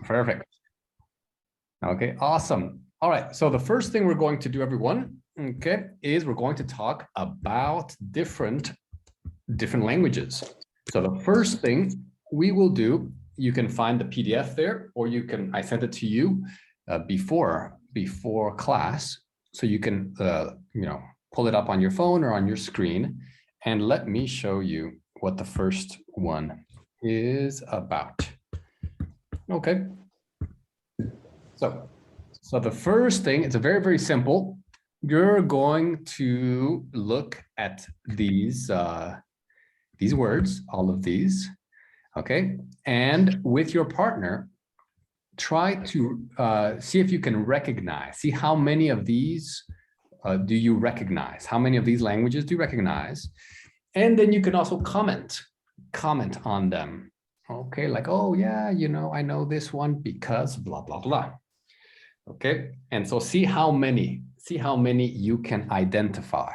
Perfect. Okay, awesome. All right, so the first thing we're going to do, everyone, okay, is we're going to talk about different languages. So the first thing we will do, you can find the PDF there, or I sent it to you before class, so you can pull it up on your phone or on your screen, and let me show you what the first one is about. Okay. So the first thing, it's a very, very simple. You're going to look at these words, all of these, okay? And with your partner, try to see if you can recognize, see how many of these do you recognize? How many of these languages do you recognize? And then you can also comment on them. Okay, like, oh yeah, I know this one because blah, blah, blah. Okay, and so see how many you can identify.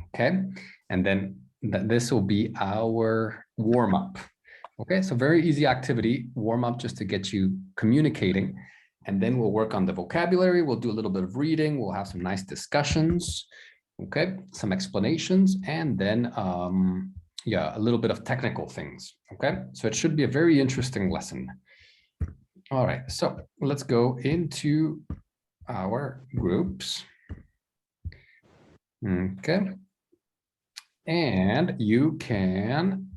Okay, and then this will be our warm-up. Okay, so very easy activity, warm up just to get you communicating, and then we'll work on the vocabulary. We'll do a little bit of reading. We'll have some nice discussions. Okay, some explanations, and then a little bit of technical things. Okay, so it should be a very interesting lesson. All right, so let's go into our groups. Okay, and you can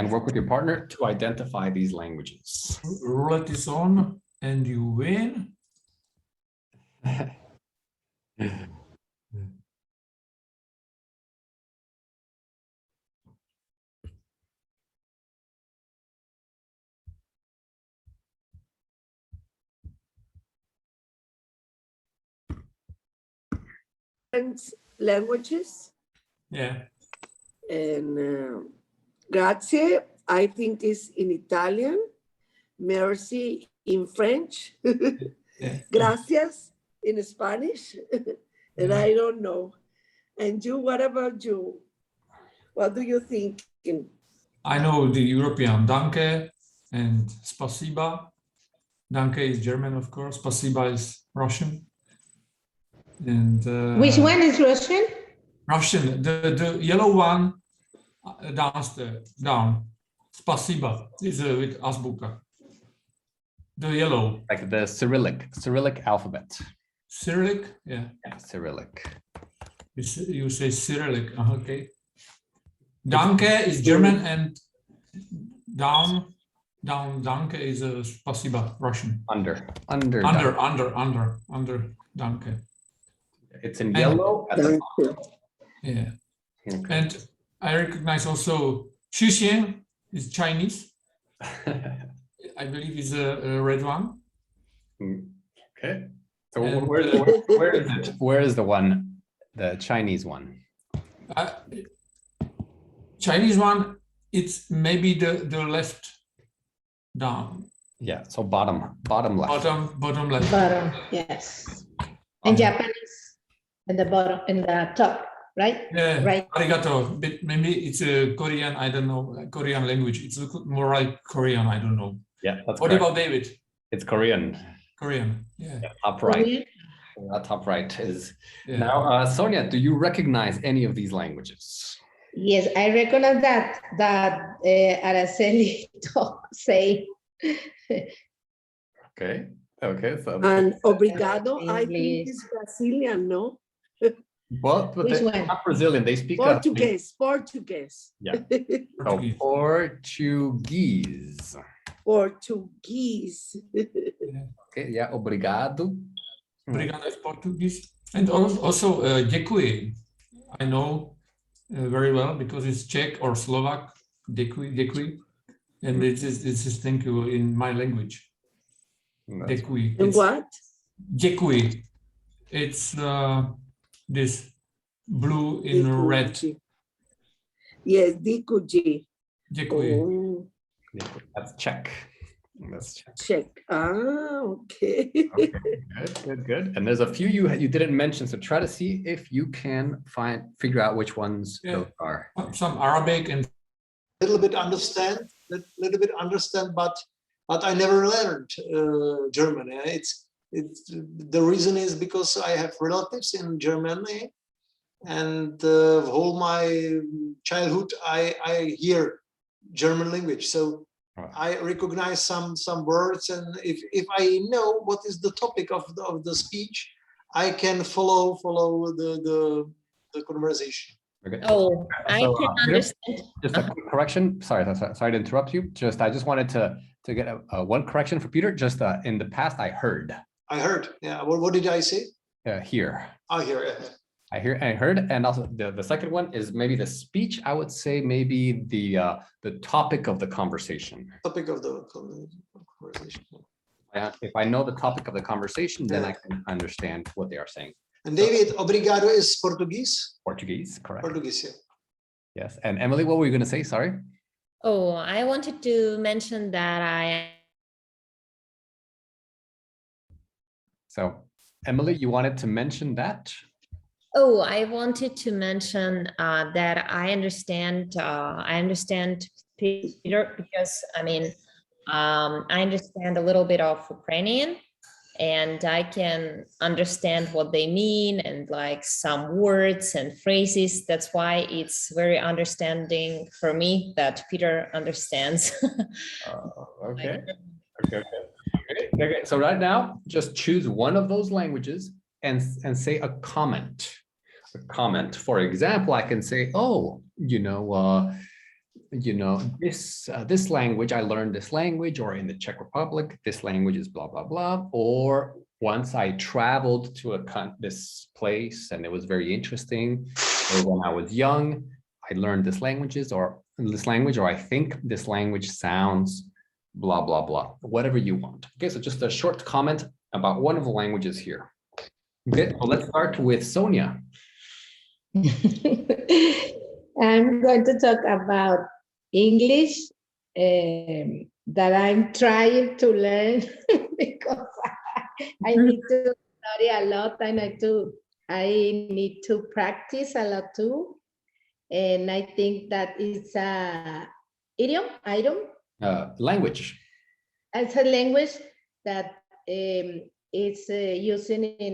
work with your partner to identify these languages. Roulette is on and you win. Languages. Yeah. And grazie, I think, is in Italian. Merci in French. Yeah. Gracias in Spanish. And I don't know. And you, what about you? What do you think? I know the European danke and spasiba. Danke is German, of course. Spasiba is Russian. And which one is Russian? Russian, the yellow one downstairs, down. Spasiba is with Azbuka. The yellow. Like the Cyrillic alphabet. Cyrillic, yeah. Yeah, Cyrillic. You say Cyrillic, okay. Danke is German, and down, danke is spasiba, Russian. Under. Danke. It's in yellow at the top. Yeah. Okay. And I recognize also Xuxian is Chinese. I believe is a red one. Okay. So And, where is it? Where is the one, the Chinese one? Chinese one, it's maybe the left down. Yeah, so bottom left. Bottom left. Bottom, yes. And Japanese at the bottom, in the top, right? Yeah, Right. Arigato. But maybe it's a Korean, I don't know, Korean language. It's more like Korean, I don't know. Yeah, that's What correct. about David? It's Korean. Korean, yeah. Yeah, top right. Korean? Top right is. Yeah. Now, Sonia, do you recognize any of these languages? Yes, I recognize that Araceli say. Okay. So. And obrigado, I think, English. is Brazilian, no? Well, but Which they're one? not Brazilian. They speak Portuguese. Yeah. So Portuguese. Portuguese. Okay. Yeah. Obrigado. Obrigado is Portuguese. And also děkuji. I know very well because it's Czech or Slovak. Děkuji. And it is thank you in my language. Děkuji. And what? Děkuji. It's this blue in red. Yes, dikuji. Děkuji. Oh, That's Czech. That's Czech. check. Ah, okay. Okay, good. And there's a few you didn't mention, so try to see if you can figure out which ones those are. Some Arabic and little bit understand, but but I never learned German. It's the reason is because I have relatives in Germany, and all my childhood I hear German language, so I recognize some words, and if I know what is the topic of the speech, I can follow the conversation. Okay. Oh, I So, can Peter, understand. Just a quick correction. Sorry to interrupt you. I just wanted to get one correction for Peter. Just in the past, I heard. I heard. Yeah. What did I say? Here. I hear. I heard, and also the second one is maybe the speech. I would say maybe the topic of the conversation. Topic of the conversation. If I know the topic of the conversation, then I can understand what they are saying. And David, obrigado is Portuguese. Portuguese, correct? Portuguese, yeah. Yes. And Emily, what were you going to say? Sorry. Oh, I wanted to mention that So, Emily, you wanted to mention that? Oh, I wanted to mention that I understand Peter, because I mean, I understand a little bit of Ukrainian, and I can understand what they mean and like some words and phrases. That's why it's very understanding for me that Peter understands. Okay. Okay. So right now, just choose one of those languages and say a comment. A comment. For example, I can say, "Oh, this language, I learned this language, or in the Czech Republic, this language is blah blah blah." Or once I traveled to this place and it was very interesting. Or when I was young, I learned this language, or I think this language sounds blah blah blah. Whatever you want. Okay, so just a short comment about one of the languages here. Okay, well, let's start with Sonia. I'm going to talk about English that I'm trying to learn because I need to study a lot, and I need to practice a lot too. And I think that it's a idiom. Language. It's a language that is using in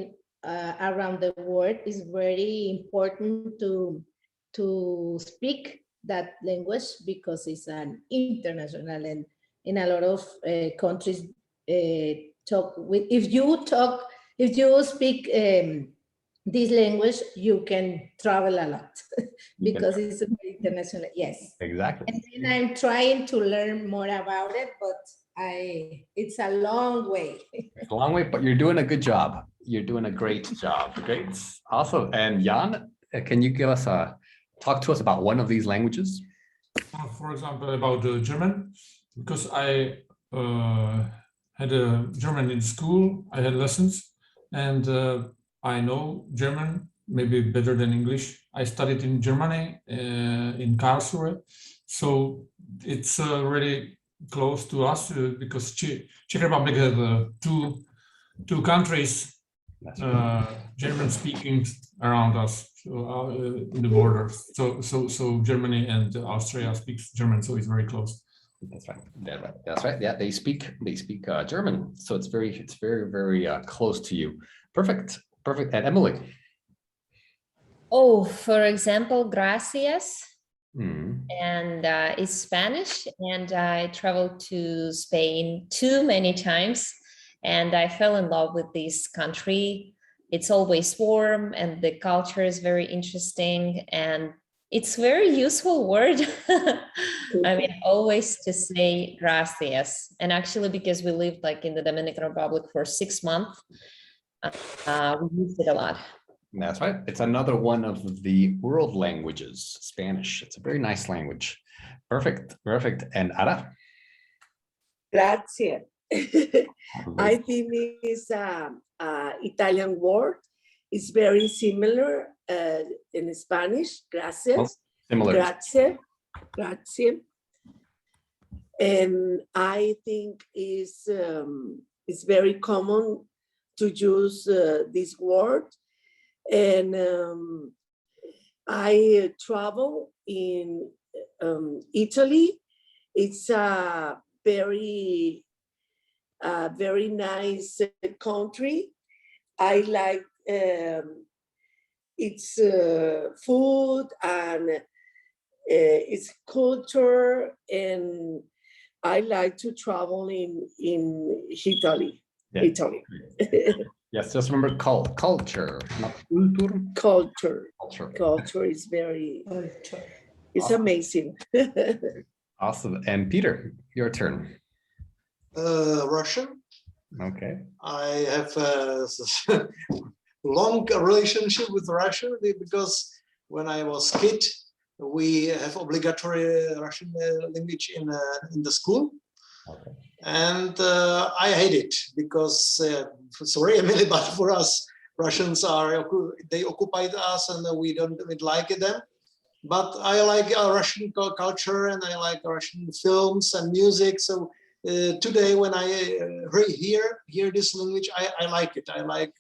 around the world. Is very important to speak that language because it's an international, and in a lot of countries talk with. If you speak this language, you can travel a lot because it's international. Yes, Exactly. and then I'm trying to learn more about it, but it's a long way. It's a long way, but you're doing a good job. You're doing a great job. Great. Awesome. And Jan, can you talk to us about one of these languages? For example, about German, because I had a German in school. I had lessons, and I know German maybe better than English. I studied in Germany, in Karlsruhe, so it's really close to us because Czech Republic has two countries, German speaking around us, in the borders. So Germany and Austria speaks German, so it's very close. That's right. That's right. Yeah, they speak German, so it's very very close to you. Perfect. And Emily. Oh, for example, gracias. Mm. And it's Spanish, and I traveled to Spain too many times, and I fell in love with this country. It's always warm, and the culture is very interesting, and it's very useful word. I mean, always to say gracias. And actually, because we lived like in the Dominican Republic for 6 months, we used it a lot. That's right. It's another one of the world languages, Spanish. It's a very nice language. Perfect. And Ara? Grazie. I think it's Italian word. It's very similar in Spanish. Gracias. Oh, similar. Grazie. And I think it's very common to use this word. And I travel in Italy. It's a very a very nice country. I like its food and its culture, and I like to travel in Italy. Yeah. Italy. Yes, just remember culture, not culture. Culture. Culture. Culture is very, it's Awesome. amazing. Awesome. And Peter, your turn. Russian. Okay. I have a long relationship with Russian because when I was kid, we have obligatory Russian language in the school. Okay. And I hate it because, sorry, Emily, but for us, Russians they occupied us and we don't like them. But I like Russian culture and I like Russian films and music. So today when I hear this language, I like it. I like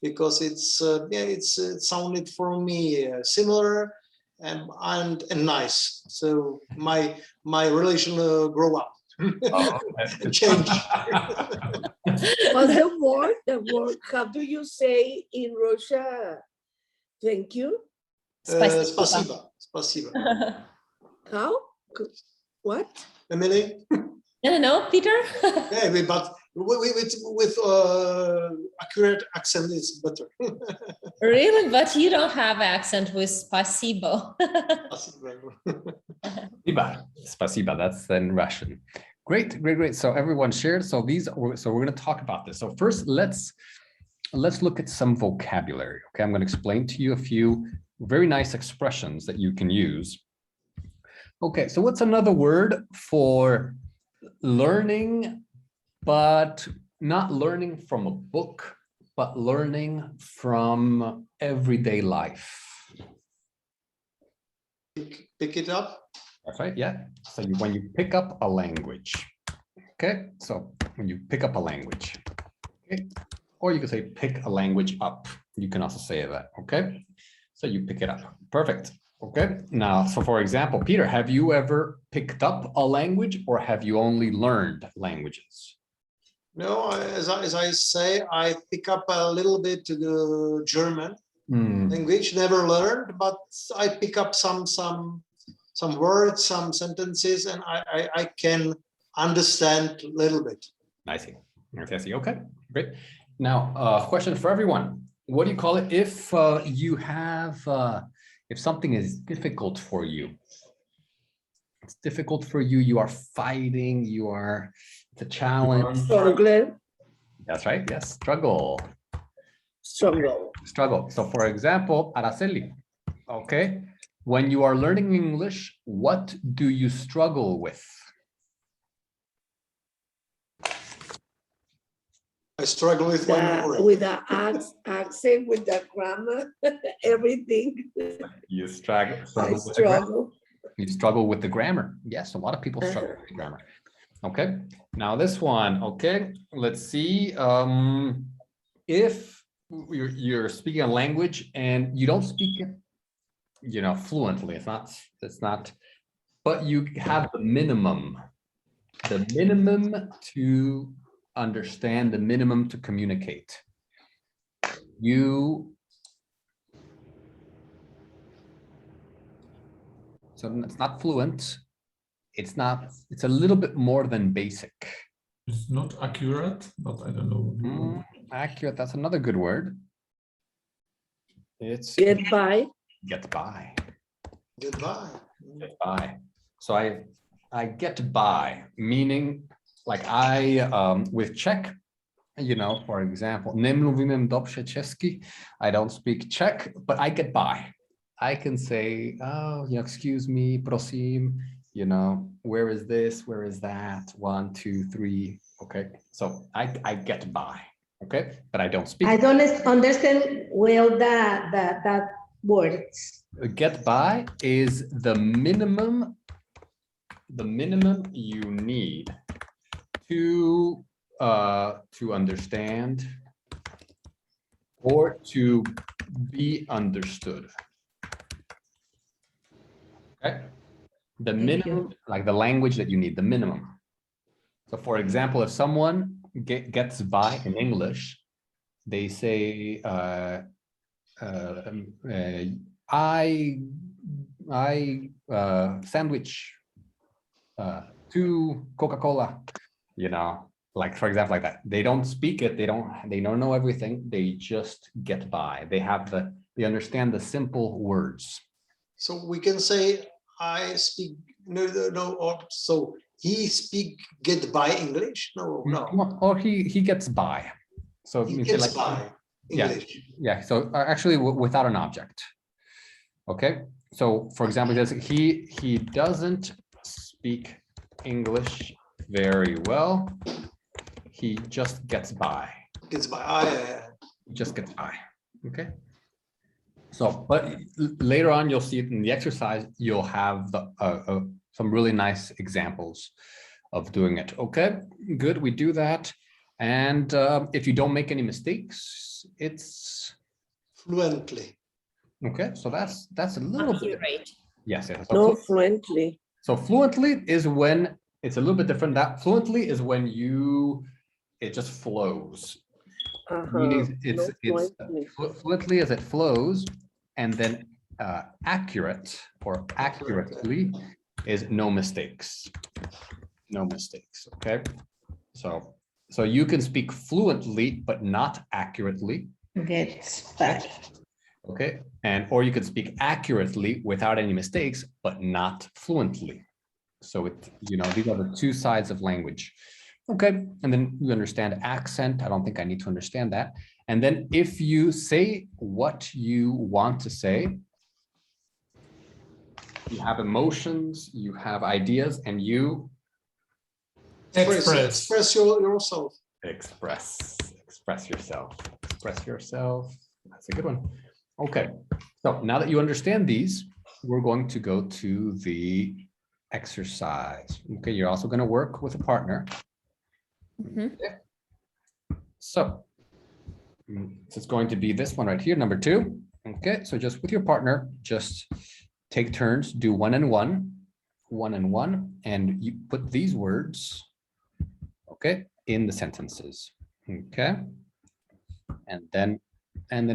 because it's it sounded for me similar and nice. So my relation grow up. Oh, Change. What's the word, how do you say in Russia? Thank you. Спасибо. Spasiba. How? What? Emily? No, Peter? Yeah, but with accurate accent is better. Really? But you don't have accent with spasibo. Spasiba. Spasiba, that's in Russian. Great, great, great. So everyone shared. So we're going to talk about this. So first, let's look at some vocabulary. Okay, I'm going to explain to you a few very nice expressions that you can use. Okay, so what's another word for learning, but not learning from a book, but learning from everyday life? Pick it up. That's right, yeah. So when you pick up a language, okay? So when you pick up a language, okay? Or you can say pick a language up. You can also say that, okay? So you pick it up, perfect. Okay, now, so for example, Peter, have you ever picked up a language or have you only learned languages? No, as I say, I pick up a little bit the German language, never learned, but I pick up some words, some sentences, and I can understand a little bit. I see. I see. Okay, great. Now, question for everyone. What do you call it if you have, if something is difficult for you? It's difficult for you, you are fighting, it's a challenge. Struggle. That's right, yes, struggle. Struggle. So for example, Araceli, okay, when you are learning English, what do you struggle with? I struggle with one word. With the accent, with the grammar, everything. You struggle. I struggle. You struggle with the grammar. Yes, a lot of people struggle with the grammar. Okay, now this one, okay, let's see. If you're speaking a language and you don't speak it, fluently, it's not, but you have the minimum to understand, the minimum to communicate. So it's not fluent. It's a little bit more than basic. It's not accurate, but I don't know. Accurate, that's another good word. It's Get by. Get by. Goodbye. Get by. So I get by, meaning like with Czech, for example, nemluvím dobře česky. I don't speak Czech, but I get by. I can say, oh, excuse me, prosím, where is this? Where is that? 1, 2, 3. Okay. So I get by. Okay. But I don't speak. I don't understand well that words. Get by is the minimum you need to understand or to be understood. Okay, the minimum, like the language that you need, the minimum. So for example, if someone gets by in English, they say, I sandwich 2 Coca-Cola, you know, like for example, like that. They don't speak it, they don't know everything, they just get by. They understand the simple words. So we can say I speak no, or so he speak get by English? No. Or he gets by. So it He means gets like, by yeah. English. yeah, so actually without an object. Okay, so for example, he doesn't speak English very well. He just gets by. Gets by. Just gets by. Okay. So, but later on, you'll see it in the exercise, you'll have some really nice examples of doing it. Okay, good, we do that. And if you don't make any mistakes, it's Fluently. okay. So that's a little bit. Accurate. Yes, yes. No, fluently. So fluently is when it's a little bit different. That fluently is when it just flows. Meaning it's fluently. fluently as it flows, and then accurate or accurately is no mistakes. No mistakes. Okay. So you can speak fluently, but not accurately. Gets by. Okay. Or you could speak accurately without any mistakes, but not fluently. So these are the two sides of language. Okay. And then you understand accent. I don't think I need to understand that. And then if you say what you want to say, you have emotions, you have ideas, and you Express. Express yourself. express yourself. That's a good one. Okay. So now that you understand these, we're going to go to the exercise. Okay. You're also going to work with a partner. Mhm. So it's going to be this one right here, number 2. Okay, so just with your partner, just take turns, do 1 and 1, 1 and 1, and you put these words, okay, in the sentences. Okay, and then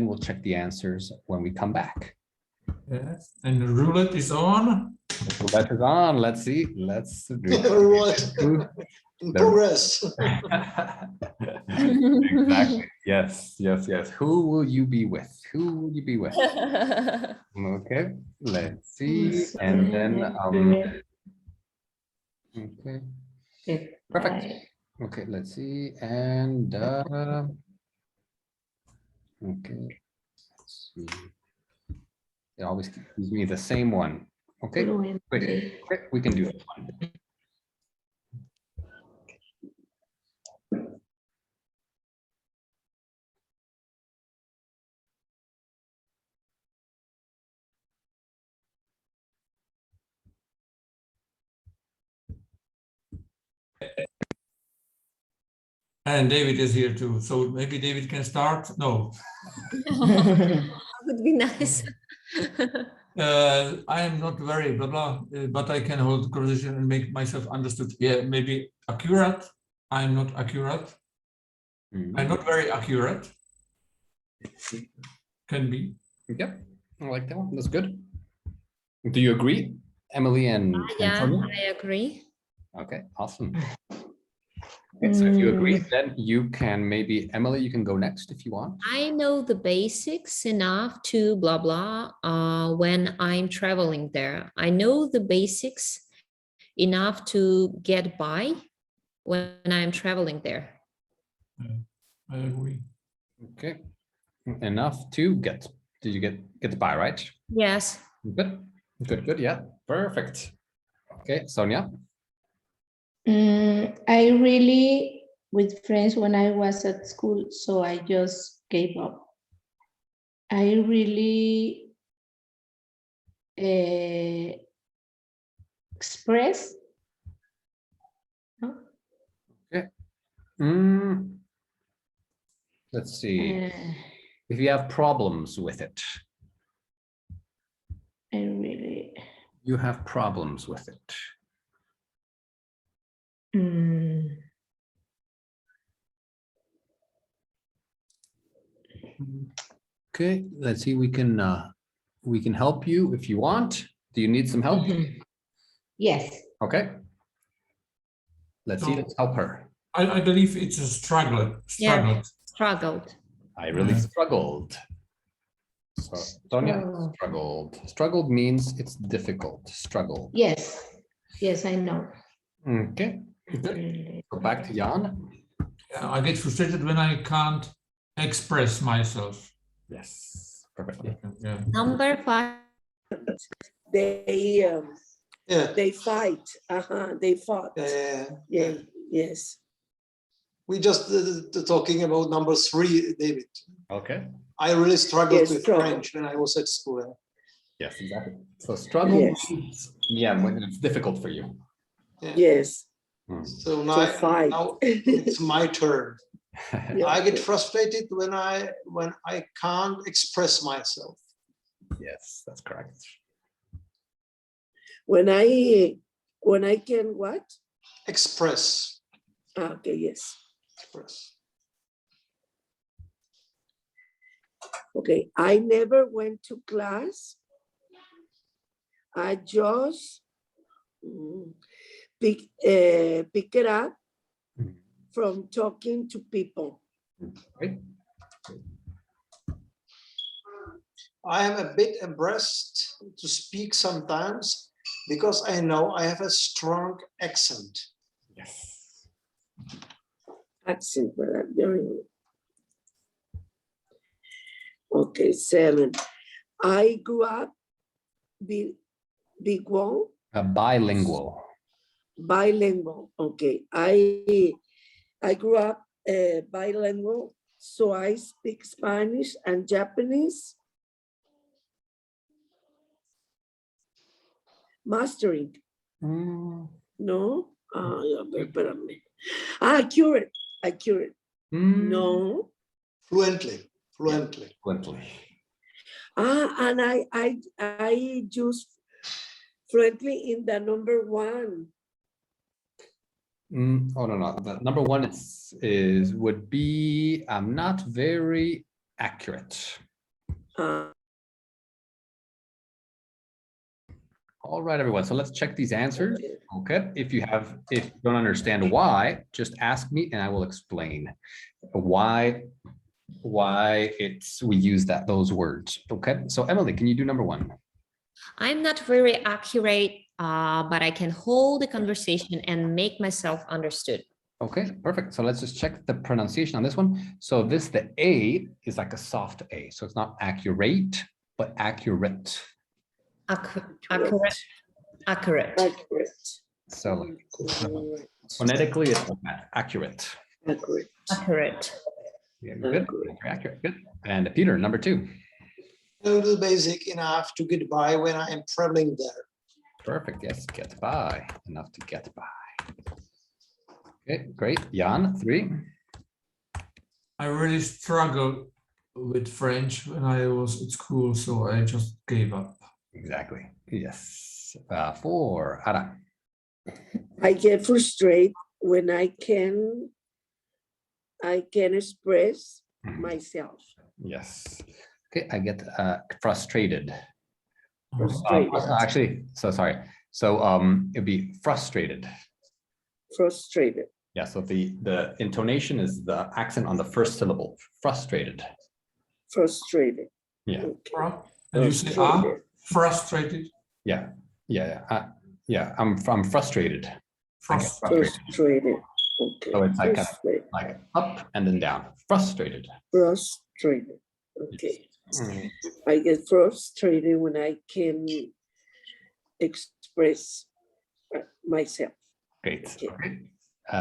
we'll check the answers when we come back. Yes, and the roulette is on. So that is on. Let's see. Let's do Right. In progress. Exactly. Yes. Who will you be with? Okay, let's see. And then okay. Perfect. Okay, let's see. And okay. Let's see. It always gives me the same one. Okay, great. We can do it. And David is here too. So maybe David can start. No. Would be nice. I am not very blah blah, but I can hold conversation and make myself understood. Yeah, maybe accurate. I'm not accurate. I'm not very accurate. Can be. Yep, I like that one. That's good. Do you agree, Emily and Yeah, Antonio? I agree. Okay, awesome. Okay, so if you agree, then you can maybe, Emily, you can go next if you want. I know the basics enough to blah blah when I'm traveling there. I know the basics enough to get by when I'm traveling there. I agree. Okay, enough to get. Did you get by, right? Yes. Good. Yeah, perfect. Okay, Sonia. I really with friends when I was at school, so I just gave up. I really express. Let's see. If you have problems with it. I really. You have problems with it. Okay, let's see, we can help you if you want. Do you need some help? Mhm. Yes. Okay. Let's see, let's help her. I believe it's a struggle. Yeah. Struggled. I really Yeah. struggled. So Sonia Oh. struggled. Struggled means it's difficult. Struggle. Yes. Yes, I know. Okay, good. Go back to Jan. Yeah, I get frustrated when I can't express myself. Yes, perfect. Yeah. Number 5. They Yeah. they fight. They fought. Yeah. Yes. We just talking about number 3, David. Okay. I really struggled Yes, with struggle. French when I was at school. Yes, exactly. So struggle Yes. means, yeah, when it's difficult for you. Yes. So To now, fight. now it's my turn. Yeah, I get okay. frustrated when I can't express myself. Yes, that's correct. When I can what? Express. Okay, yes. Express. Okay, I never went to class. I just pick it up from talking to people. Right? I am a bit embarrassed to speak sometimes because I know I have a strong accent. Yes. Accent, but I'm very okay. 7. I grew up bilingual. Bilingual. Bilingual. Okay, I grew up bilingual, so I speak Spanish and Japanese. Mastering. No. Espérame. Accurate. Accurate. No. Fluently. Fluently. And I use fluently in the number 1. Oh, no. The number 1 would be, I'm not very accurate. All right, everyone. So let's check these answers. Okay. If you don't understand why, just ask me and I will explain why we use those words. Okay. So Emily, can you do number 1? I'm not very accurate, but I can hold a conversation and make myself understood. Okay, perfect. So let's just check the pronunciation on this one. So the A is like a soft A. So it's not accurate, but accurate. Accurate. So like, phonetically, it's like that, accurate. Accurate. Yeah, good. Very accurate. Good. And Peter, number 2. A little basic enough to get by when I am traveling there. Perfect. Yes, get by. Enough to get by. Okay, great. Jan, 3. I really struggled with French when I was at school, so I just gave up. Exactly. Yes. 4. Ara. I get frustrated when I can express myself. Yes. Okay, I get frustrated. Frustrated. Actually, so sorry. So it'd be frustrated. Frustrated. Yeah, so the intonation is the accent on the first syllable. Frustrated. Frustrated. Yeah. Okay. And you say, frustrated. Yeah. I'm frustrated. I get frustrated. Frustrated. Okay. So it's like Frustrated. like up and then down. Frustrated. Frustrated. Okay. I get frustrated when I can express myself. Great. Okay. Okay.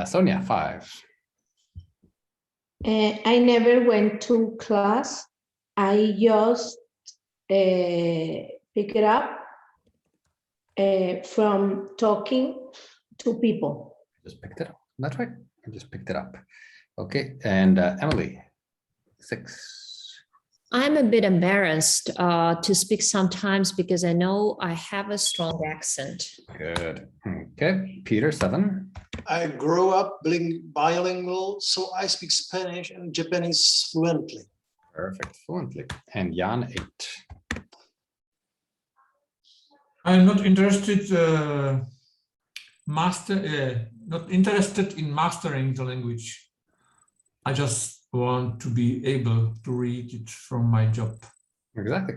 Sonia, 5. I never went to class. I just pick it up from talking to people. Just picked it up. That's right. I just picked it up. Okay. And Emily, 6. I'm a bit embarrassed to speak sometimes because I know I have a strong accent. Good. Okay. Peter, 7. I grew up bilingual, so I speak Spanish and Japanese fluently. Perfect, fluently. And Jan 8. I'm not interested not interested in mastering the language. I just want to be able to read it from my job. Exactly.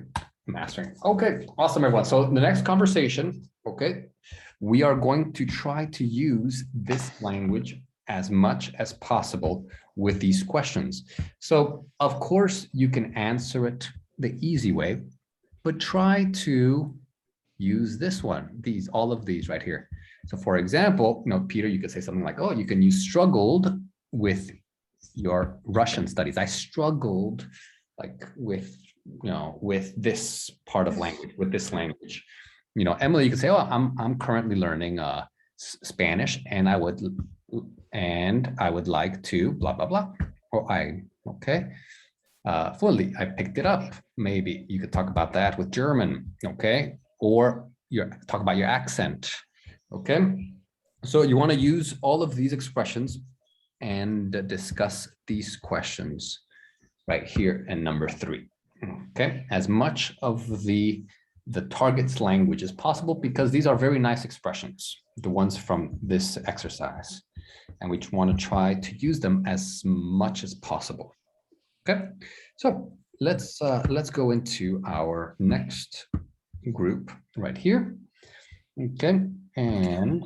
Mastering. Okay, awesome, everyone. So the next conversation, okay, we are going to try to use this language as much as possible with these questions. So of course you can answer it the easy way, but try to use this one, all of these right here. So for example, Peter, you could say something like, oh, you struggled with your Russian studies. I struggled like with this part of language, with this language. Emily, you could say, oh, I'm currently learning Spanish, and I would like to blah blah blah. Or fluently, I picked it up. Maybe you could talk about that with German, okay? Or talk about your accent, okay? So you want to use all of these expressions and discuss these questions right here in number 3. Okay, as much of the target's language as possible, because these are very nice expressions, the ones from this exercise, and we want to try to use them as much as possible. Okay, so let's go into our next group right here. Okay, and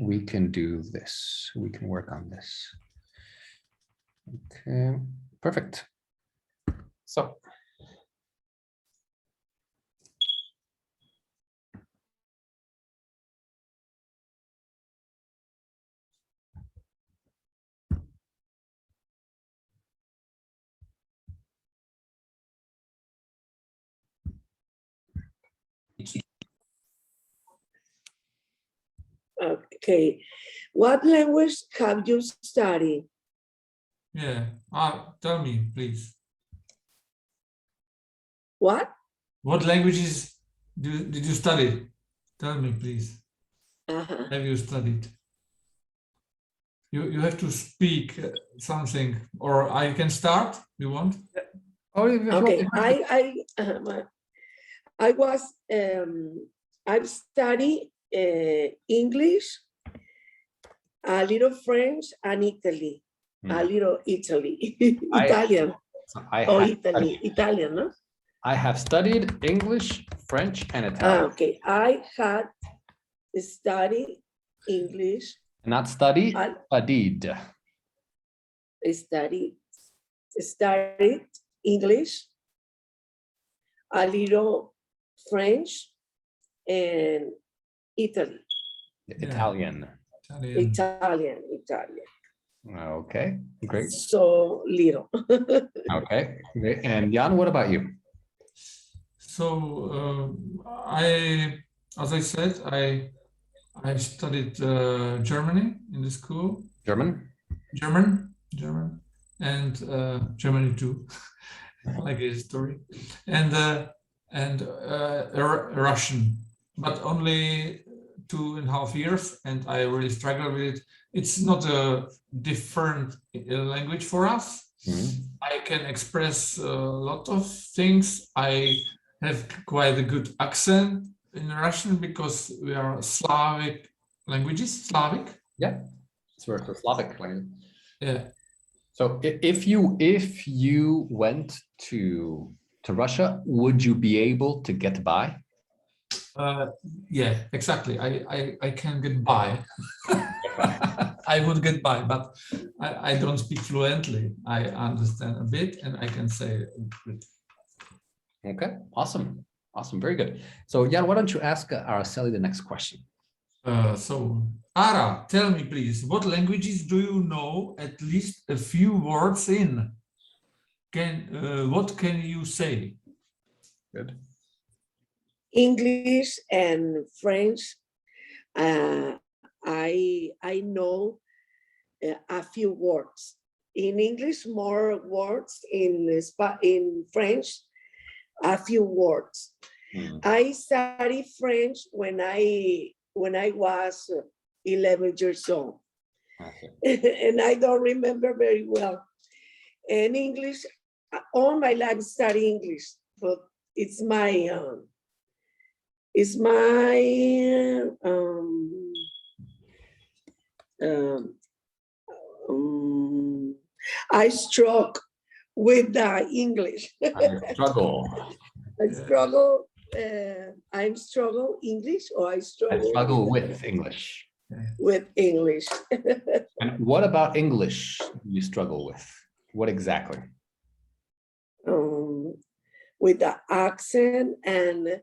we can do this. We can work on this. Okay, perfect. So Okay. What language have you studied? Yeah. Tell me, please. What? What languages did you study? Tell me, please. Uh-huh. Have you studied? You have to speak something, or I can start. You want? oh, if you Okay. want- I've studied English, a little French, and Italy. A little Italy. Italian. Italian, no? I have studied English, French, and Italian. Okay. I had studied English. Not study, studied. Studied English, a little French, and Italy. Italian. Italian. Okay, great. So little. Okay, great. And Jan, what about you? So as I said, I studied Germany in the school. German? German, and Germany too, like a story, and Russian, but only 2.5 years, and I really struggle with it. It's not a different language for us. Mm-hmm. I can express a lot of things. I have quite a good accent in Russian because we are Slavic languages. Slavic. Yeah, it's for Slavic language. Yeah. So if you went to Russia, would you be able to get by? Yeah, exactly. I can get by. I would get by, but I don't speak fluently. I understand a bit and I can say a bit. Okay, awesome, very good. So Jan, why don't you ask Araceli the next question? So Ara, tell me please, what languages do you know at least a few words in? What can you say? Good. English and French. I know a few words. In English, more words. In French, a few words. Mm-hmm. I studied French when I was 11 years old. Okay. And I don't remember very well. And English, all my life study English, but it's my I struggle with the English. I struggle. I struggle. I struggle English, or I I struggle struggle with English. with English. And what about English you struggle with? What exactly? With the accent and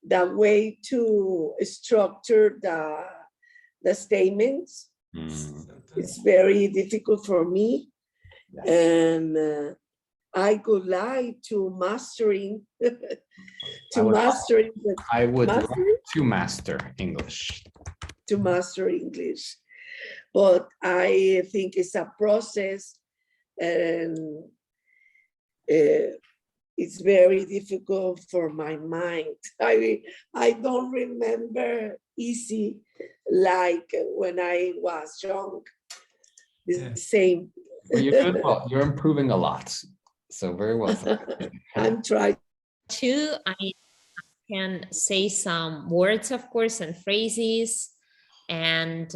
the way to structure the statements. Hmm. It's very difficult for me. Yes. And I would like to mastering I would- mastering the I would like Mastering? to master English. to master English. But I think it's a process, and it's very difficult for my mind. I don't remember easy like when I was young. It's Yeah. the same. Well, you're doing well. You're improving a lot. So very well. I'm trying. Too, I can say some words, of course, and phrases, and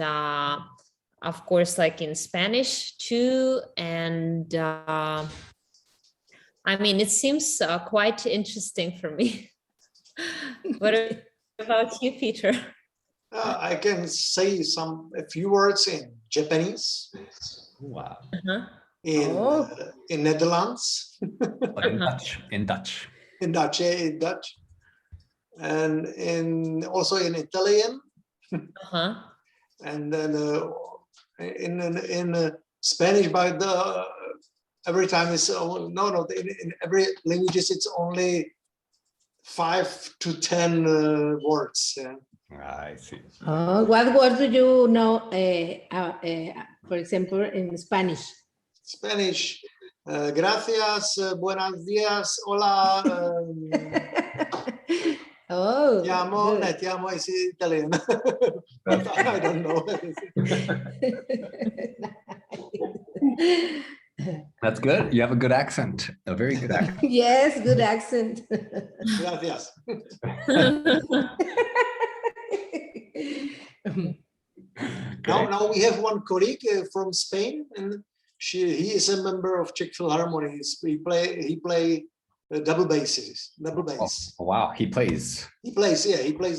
of course, like in Spanish too. And I mean, it seems quite interesting for me. What about you, Peter? I can say a few words in Japanese, Wow. Uh-huh. in Netherlands, But in Dutch, in Dutch. in Dutch, and also in Italian, Uh-huh. and then in Spanish. By every time it's in every languages it's only 5 to 10 words. Yeah. I see. What word do you know, for example, in Spanish? Spanish, gracias, buenos días, hola, Oh, ti amo, good. ti amo is Italian. I don't know. That's good. You have a good accent. A very good accent. Yes, good accent. Gracias. Now we have one colleague from Spain, and he is a member of Czech Philharmonic. He play double basses, double bass. Oh, wow. He plays. He plays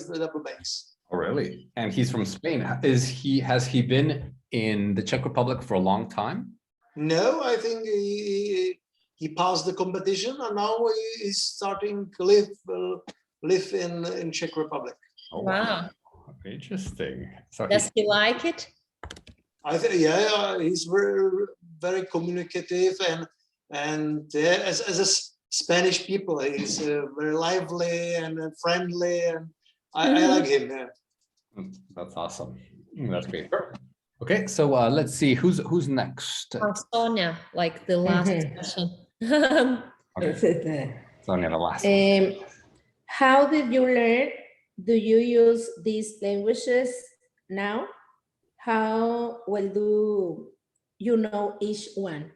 the double bass. Oh, really? And he's from Spain. Has he been in the Czech Republic for a long time? No, I think he passed the competition, and now he's starting to live in Czech Republic. Oh, Wow. Interesting. So Does he like it? I think he's very communicative, and as a Spanish people, he's very lively and friendly, and I like him. Yeah. That's awesome. That's great. Okay, so let's see who's next. Oh, Sonia, like the last Mhm. question. Sonia, the last one. How did you learn? Do you use these languages now? How well do you know each one?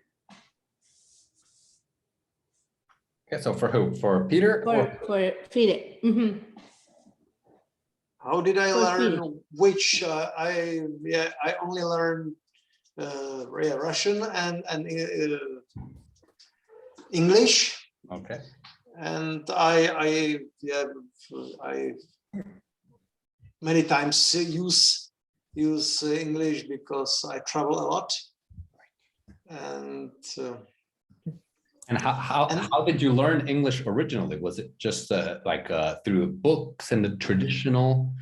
Okay, so for who? For Peter? For Fide. Mhm. How did I For learn which? I only learned Russian and English, Okay. and I many times use English because I travel a lot, and And how did you learn English originally? Was it just through books and the traditional?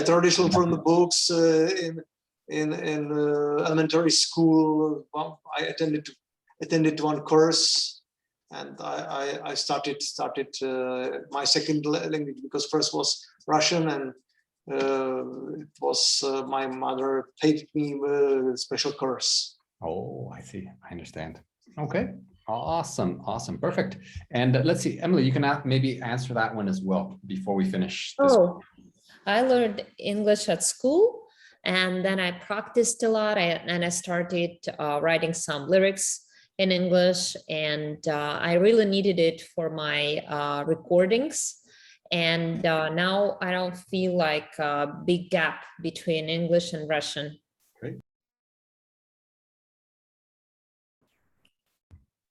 traditional from the books in elementary school. I attended one course, and I started my second language, because first was Russian, and it was my mother paid me a special course. Oh, I see. I understand. Okay. Awesome. Perfect. And let's see, Emily, you can maybe answer that one as well before we finish this. Oh, I learned English at school, and then I practiced a lot, and I started writing some lyrics in English, and I really needed it for my recordings. And now I don't feel like a big gap between English and Russian.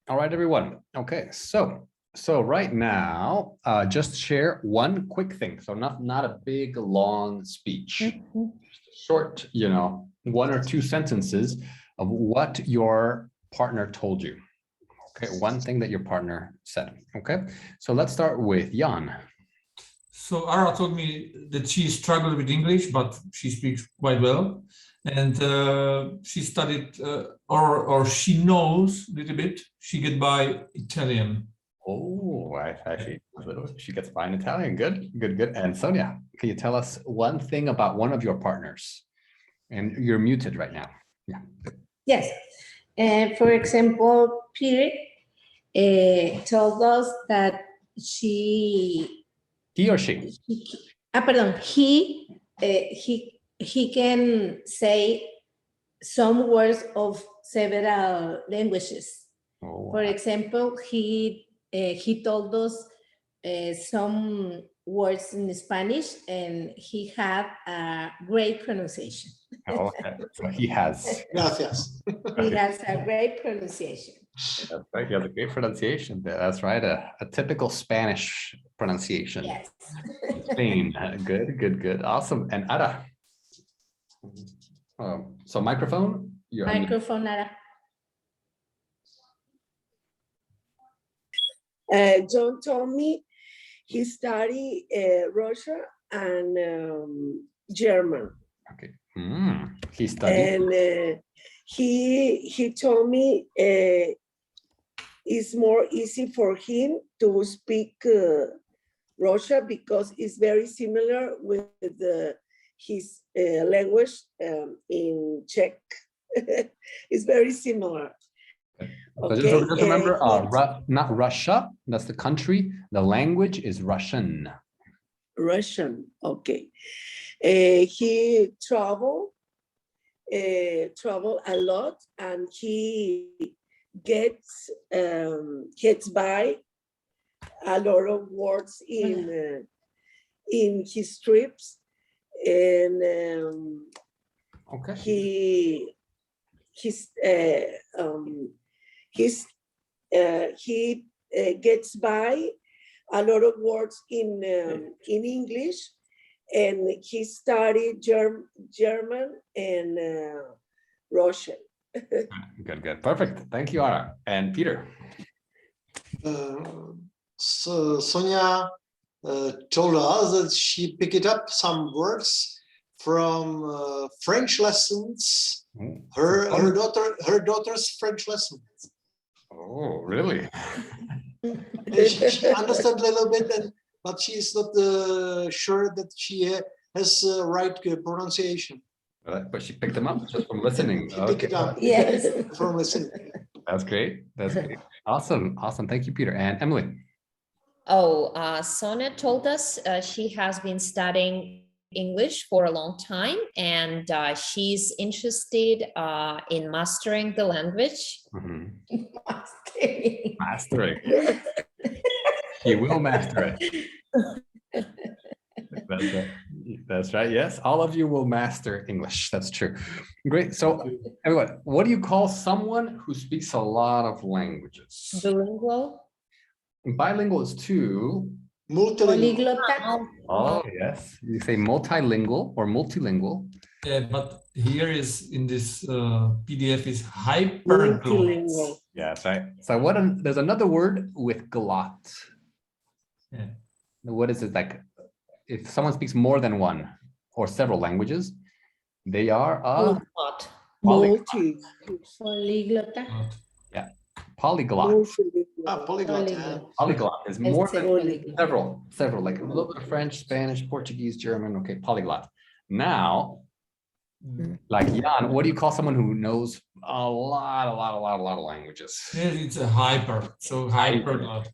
All right, everyone. Okay, so right now, just share one quick thing. So not a big long speech, short, 1 or 2 sentences of what your partner told you. Okay, one thing that your partner said. Okay, so let's start with Jan. So Ara told me that she struggled with English, but she speaks quite well. And she studied, or she knows a little bit. She get by Italian. Oh, I see. She gets fine Italian. Good. And Sonia, can you tell us one thing about one of your partners? And you're muted right now. Yeah. Yes. For example, Peter told us that He or she? he can say some words of several languages. Oh, For example, he told us some words in Spanish, and he had a great pronunciation. okay. So he has. Gracias. He has a great pronunciation. That's right. He has a great pronunciation. That's right. A typical Spanish pronunciation. Yes. Spain. Good. Awesome. And Ara. So microphone. You're unmuted. Microphone, Ara. John told me he studied Russia and German. Okay. He studied. And he told me it's more easy for him to speak Russia because it's very similar with his language in Czech. It's very similar. So just remember, not Russia. That's the country. The language is Russian. Russian. Okay. He traveled a lot, and he gets by a lot of words in his trips, and Okay. he gets by a lot of words in English, and he studied German and Russian. Good. Perfect. Thank you, Ara. And Peter. So Sonia told us that she picked up some words from French lessons. Her daughter's French lessons. Oh, really? She understands a little bit, but she's not sure that she has right pronunciation. But she picked them up just from listening. She picked it up. Yes. From listening. That's great. Awesome. Thank you, Peter. And Emily. Oh, Sonia told us she has been studying English for a long time, and she's interested in mastering the language. Mastering. He will master it. That's right. Yes, all of you will master English. That's true. Great. So, everyone, what do you call someone who speaks a lot of languages? Bilingual. Bilingual is two. Multilingual. Polyglota. Oh, yes. You say multilingual or multilingual. Yeah, but here is in this PDF is hyperglot. Multilingual. Yeah, that's right. So there's another word with glot. Yeah. What is it like? If someone speaks more than one or several languages, they are a Multi. Polyglota. polyglot. Polyglot. Polyglot is more than Polyglot. several, like a little bit of French, Spanish, Portuguese, German. Okay, polyglot. Now, like Jan, what do you call someone who knows a lot of languages? Yes, it's a hyper. So hyperglot.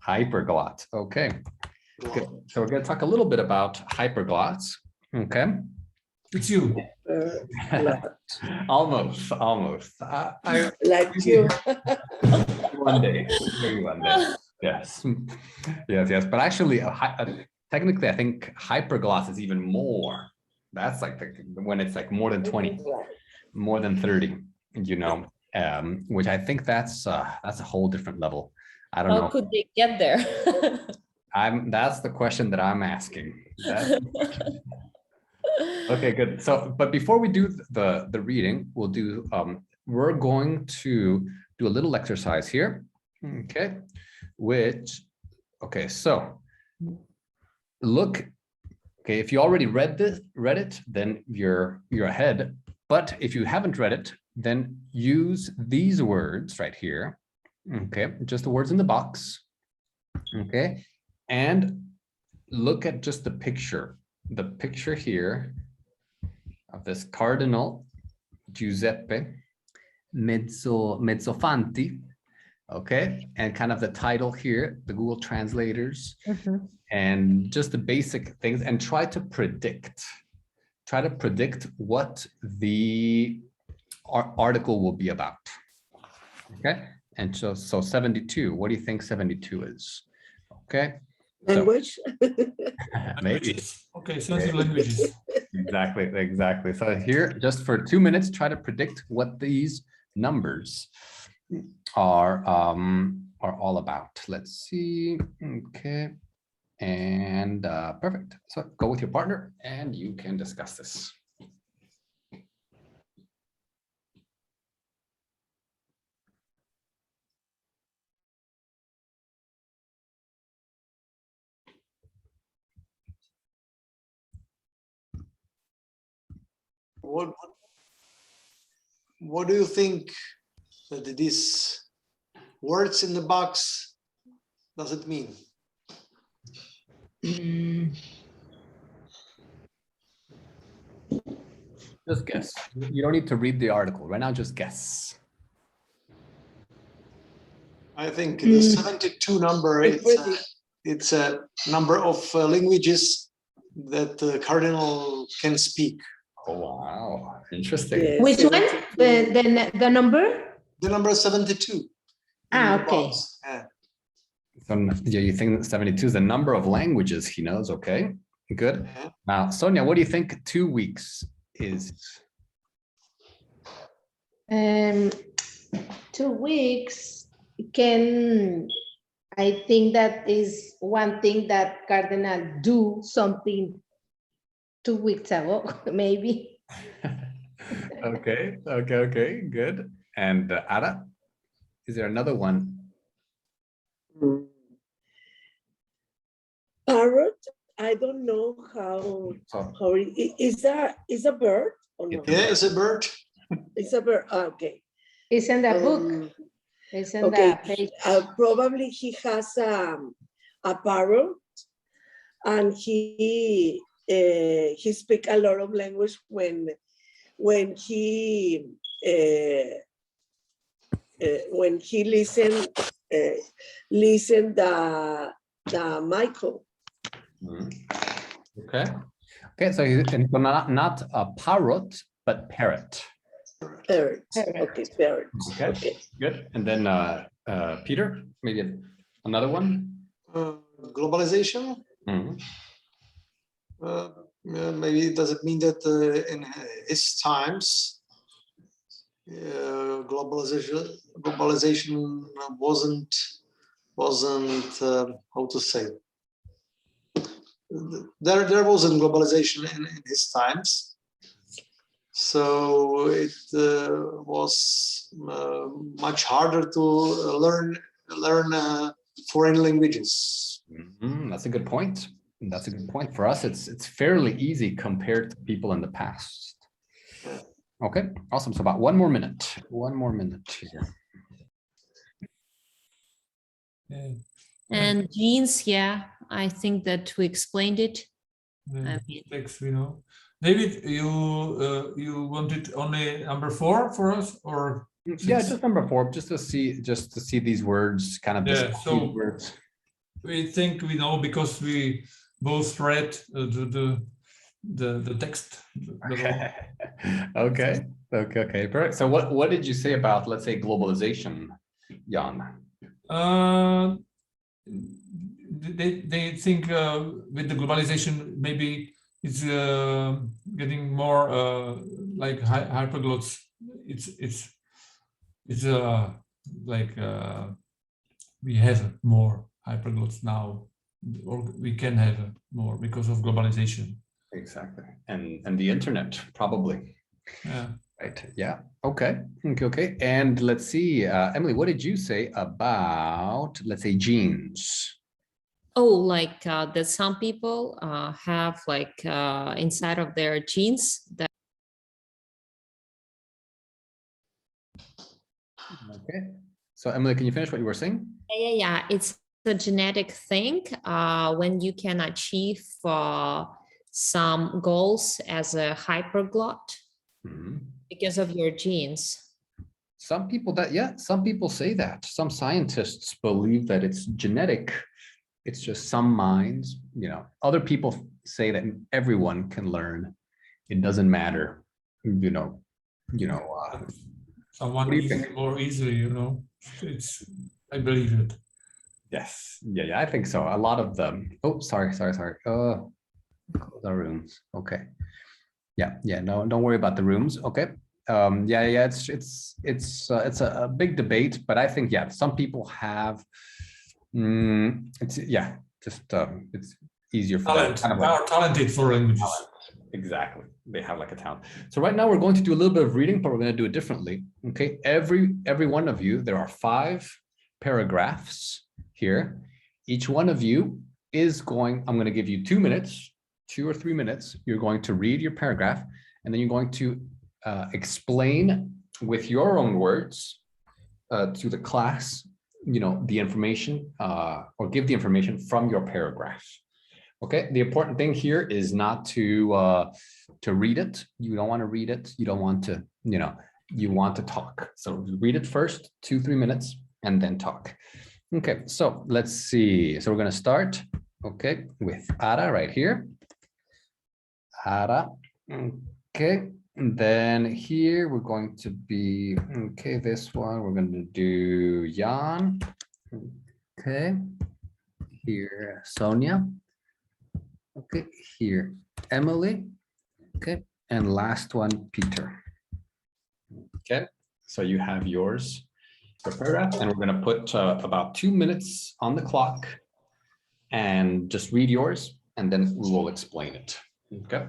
Hyperglot. Okay. Good. So we're going to talk a little bit about hyperglots. Okay. It's you. Lot. Almost, almost. Like you. One day, maybe one day. Yes, yes, yes. But actually, technically, I think hypergloss is even more. That's like when it's like more than 20, more than 30. You know, which I think that's a whole different level. I don't How know. could they get there? That's the question that I'm asking. Okay, good. So, but before we do the reading, we're going to do a little exercise here. Okay, so look, okay, if you already read it, then you're ahead. But if you haven't read it, then use these words right here. Okay, just the words in the box. Okay, and look at just the picture here of this Cardinal Giuseppe Mezzofanti. Okay, and kind of the title here, the Google translators, and just the basic things, and try to predict what the article will be about. Okay, and so 72, what do you think 72 is? Okay, Language. maybe. Okay, 70 languages. Exactly. So here, just for 2 minutes, try to predict what these numbers are all about. Let's see. Okay, and perfect. So go with your partner, and you can discuss this. What do you think that these words in the box does it mean? Just guess. You don't need to read the article right now. Just guess. I think the 72 number, it's a number of languages that the cardinal can speak. Oh, wow. Interesting. Yes, Which one? 72. The number? The number 72. in Ah, the okay. box. Yeah. So you think that 72 is the number of languages he knows? Okay, good. Yeah. Now, Sonia, what do you think 2 weeks is? 2 weeks I think that is one thing that Cardinal do something 2 weeks ago, maybe. Okay, good. And Ada, is there another one? Parrot. I don't know how is a bird or no? Yeah, it's a bird. It's a bird. Okay. It's in the book. It's in Okay. the page. Probably he has a parrot, and he speak a lot of language when he listen the Michael. Okay, so not a parrot, but parrot. Parrot. Okay, parrot. Okay, good. And then Peter, maybe another one? Globalization. Maybe does it mean that in his times globalization wasn't how to say, there wasn't globalization in his times, so it was much harder to learn foreign languages. That's a good point. That's a good point. For us, it's fairly easy compared to people in the past. Okay, awesome. So about 1 more minute. 1 more minute here. And genes, yeah, I think that we explained it. Thanks, we know. David, you wanted only number 4 for us, or? Yeah, just number 4, just to see these words, kind of Yeah, so these words. we think we know because we both read the text. The Okay, okay, perfect. So what did you say about, let's say, globalization, Jan? Uh, they think with the globalization maybe it's getting more like hyperglots. It's like we have more hyperglots now, or we can have more because of globalization. Exactly. And the internet, probably. Yeah. Right. Yeah. Okay. Okay. And let's see, Emily, what did you say about, let's say, genes? Oh, like that some people have like inside of their genes that. Okay. So Emily, can you finish what you were saying? Yeah. It's a genetic thing when you can achieve some goals as a hyperglot Mhm. because of your genes. Some people some people say that. Some scientists believe that it's genetic. It's just some minds, other people say that everyone can learn. It doesn't matter, what Someone do you think? more easily, it's I believe it. Yes. Yeah, I think so. A lot of them. Oh, sorry. Close our rooms. Okay. Yeah. No, don't worry about the rooms. Okay. Yeah. It's a big debate, but I think some people have. It's just it's easier for them. Talent. Kind of They like are talented for languages. exactly. They have like a talent. So right now we're going to do a little bit of reading, but we're going to do it differently. Okay. Every one of you, there are 5 paragraphs here. Each one of you I'm going to give you 2 minutes, 2 or 3 minutes. You're going to read your paragraph, and then you're going to explain with your own words to the class, the information or give the information from your paragraph. Okay. The important thing here is not to read it. You don't want to read it. You don't want to, you want to talk. So read it first, 2-3 minutes, and then talk. Okay, so let's see. So we're going to start, okay, with Ara right here. Ara, okay. And then here we're going to be, okay, this one, we're going to do Jan. Okay, here, Sonia. Okay, here, Emily. Okay, and last one, Peter. Okay, so you have yours, your paragraph, and we're going to put about 2 minutes on the clock and just read yours, and then we will explain it. Okay.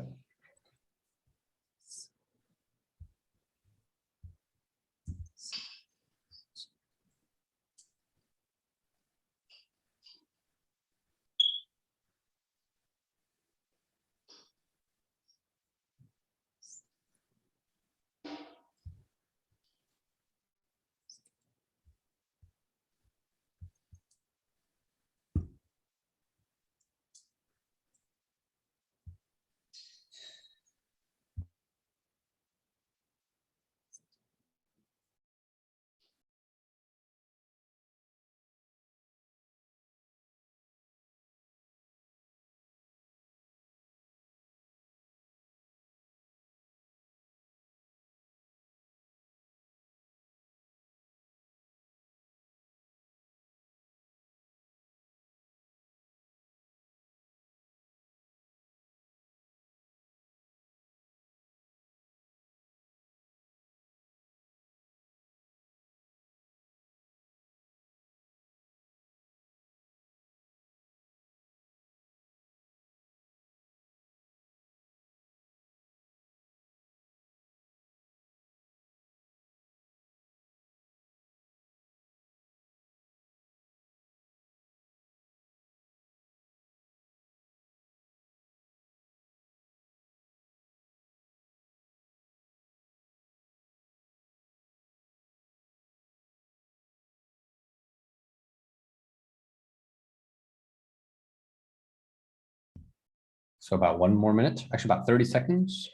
So about 1 more minute, actually about 30 seconds.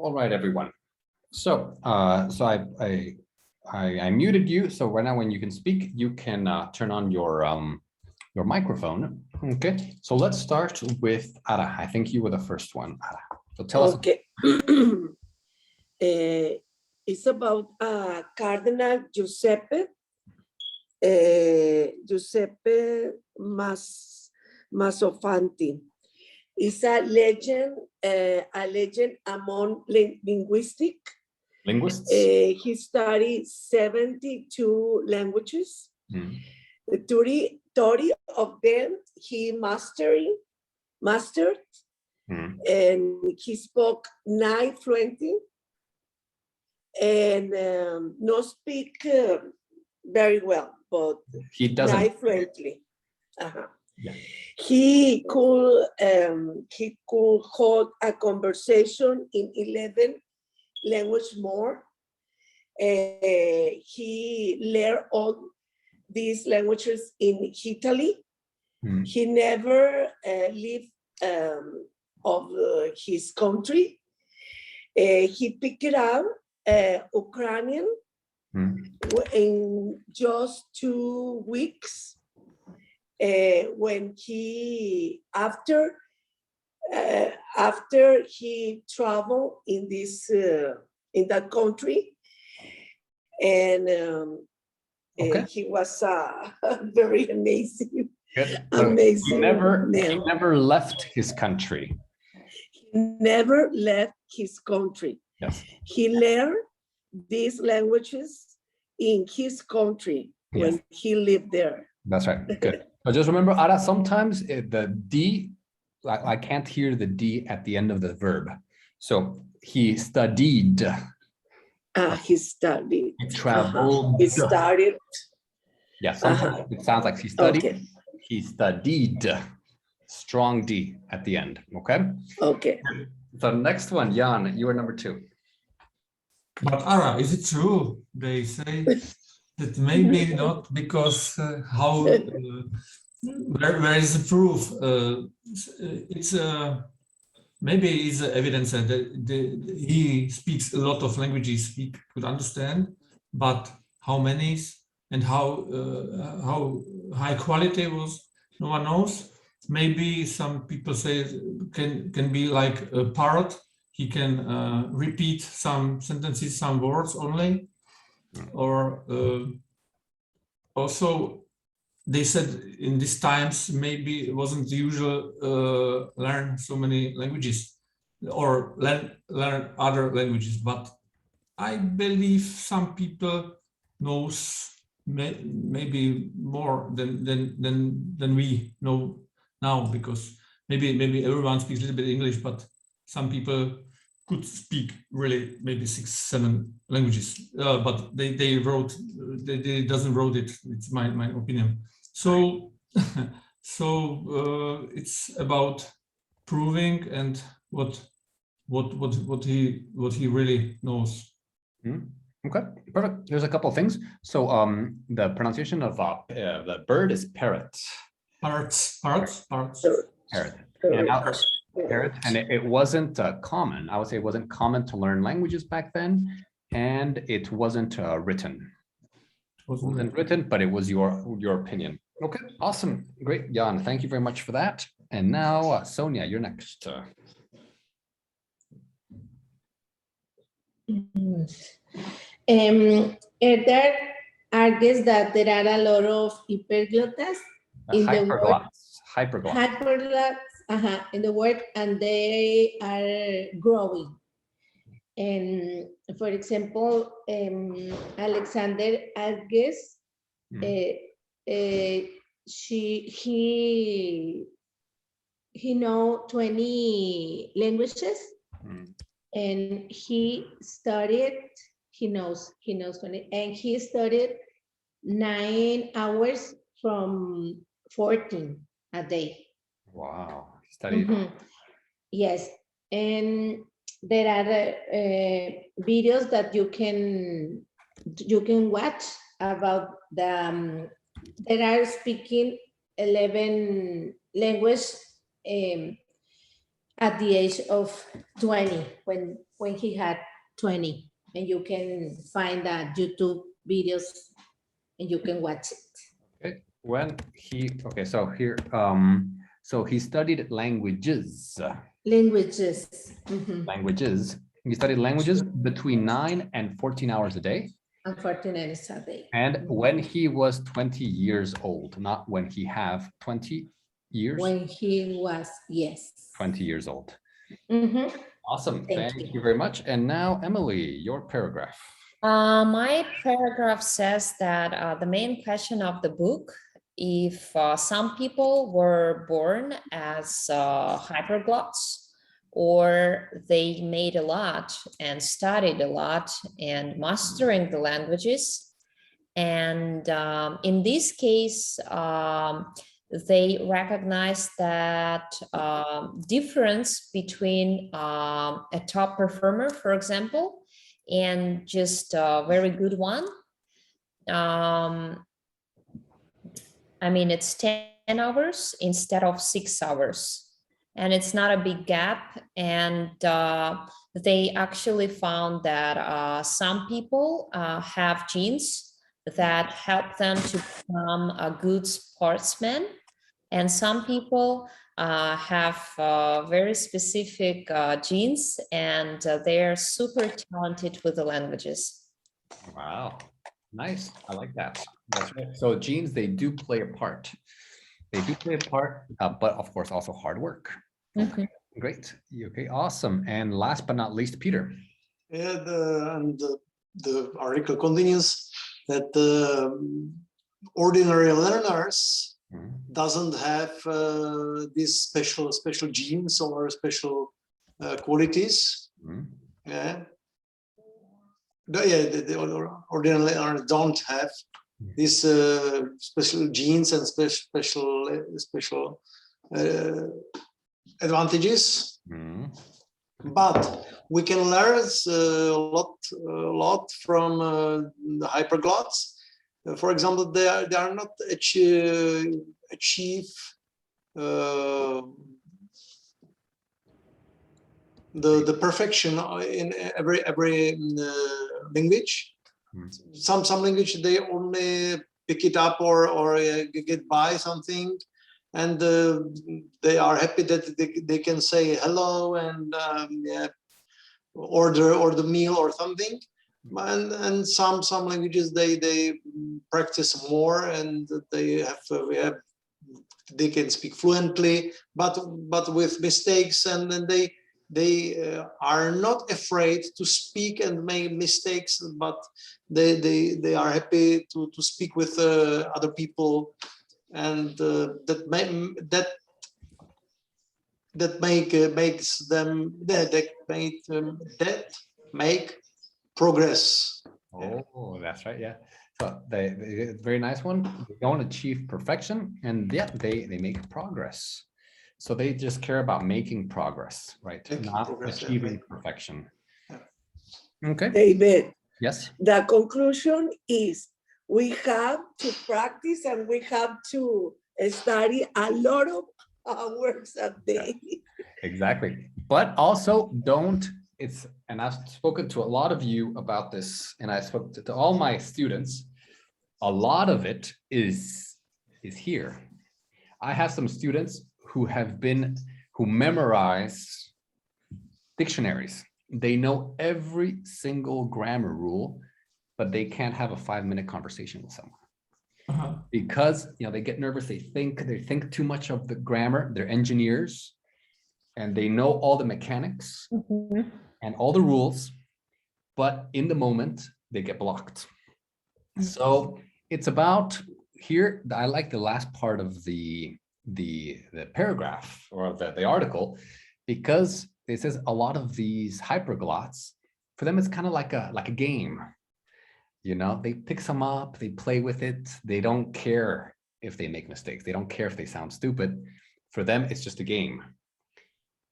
All right, everyone. So, I muted you. So right now, when you can speak, you can turn on your microphone. Okay. So let's start with Ara. I think you were the first one, Ara. So tell us. Okay. It's about Cardinal Giuseppe Massofanti. It's a legend among linguistics. He studied 72 languages. 30 of them he mastered, and he spoke 9 fluently, and no speak very well, but He doesn't. 9 fluently. Yeah. He could hold a conversation in 11 languages more. He learned all these languages in Italy. He never left of his country. He picked up Ukrainian in just 2 weeks. When he after he traveled in this in that country, and he was very amazing. Good. Amazing. He never left his country. He never left his country. Yes. He learned these languages in his country when he lived there. That's right. Good. But just remember, Ara, sometimes the D, I can't hear the D at the end of the verb. So he studied. He studied. He traveled. He started. Yeah, sometimes it sounds like he studied. Okay. He studied. Strong D at the end. Okay. Okay. The next one, Jan, you are number 2. But Ara, is it true? They say that maybe not, because where is the proof? It's maybe it's evidence that he speaks a lot of languages he could understand, but how many and how high quality was, no one knows. Maybe some people say can be like a parrot. He can repeat some sentences, some words only, or also they said in these times maybe it wasn't usual learn so many languages or learn other languages, but I believe some people knows maybe more than we know now, because maybe everyone speaks a little bit English, but some people could speak really maybe 6, 7 languages, but they doesn't wrote it. It's my opinion. So it's about proving and what he really knows. Okay, perfect. There's a couple of things. So the pronunciation of the bird is parrot. Parrots. Parrot. Parrot, and it wasn't common. I would say it wasn't common to learn languages back then, and it wasn't written. It wasn't written, but it was your opinion. Okay, awesome, great, Jan. Thank you very much for that. And now, Sonia, you're next. There argues that there are a lot of hyperglottas in the world. Hyperglotts in the world, and they are growing. And for example, Alexander argues he know 20 languages, and he knows 20, and he studied 9 hours from 14 a day. Wow, he studied. Yes, and there are videos that you can watch about the there are speaking 11 languages at the age of 20, when he had 20, and you can find that YouTube videos and you can watch it. Okay, when he, okay, so here, so he studied languages, Languages. Mhm. languages. He studied languages between 9 and 14 hours a day. Unfortunately, Saturday. And when he was 20 years old, not when he have 20 years, When he was, yes. 20 years old. Mhm. Awesome, Thank thank you. you very much. And now, Emily, your paragraph. My paragraph says that the main question of the book, if some people were born as hyperglotts, or they made a lot and studied a lot and mastering the languages. And in this case, they recognize that difference between a top performer, for example, and just a very good one. I mean, it's 10 hours instead of 6 hours. And it's not a big gap. And they actually found that some people have genes that help them to become a good sportsman. And some people have very specific genes, and they're super talented with the languages. Wow, nice. I like that. That's right. So genes, they do play a part. They do play a part, but of course also hard work. Mhm. Great. Okay, awesome. And last but not least, Peter. Yeah, the article continues that ordinary learners doesn't have these special genes or special qualities. Mhm. Yeah. The ordinary learners don't have these special genes and special advantages. Mhm. But we can learn a lot from the hyperglotts. For example, they are not achieve the perfection in every language. Some language they only pick it up or get by something, and they are happy that they can say hello and order the meal or something. And some languages they practice more, and they can speak fluently, but with mistakes, and then they are not afraid to speak and make mistakes, but they are happy to speak with other people, and that make progress. Oh, that's right. Yeah. So they very nice one. They don't achieve perfection, and yet they make progress. So they just care about making progress, right? Making Not progress, yeah, achieving right. perfection. Yeah. Okay. David, Yes. the conclusion is we have to practice and we have to study a lot of hours a day. Exactly. But also and I've spoken to a lot of you about this, and I spoke to all my students. A lot of it is here. I have some students who memorize dictionaries. They know every single grammar rule, but they can't have a 5-minute conversation with someone. Because they get nervous, they think too much of the grammar. They're engineers, and they know all the mechanics and all the rules, but in the moment they get blocked. So it's about here. I like the last part of the paragraph or the article, because it says a lot of these hyperglotts, for them it's kind of like a game. They pick some up, they play with it. They don't care if they make mistakes. They don't care if they sound stupid. For them, it's just a game.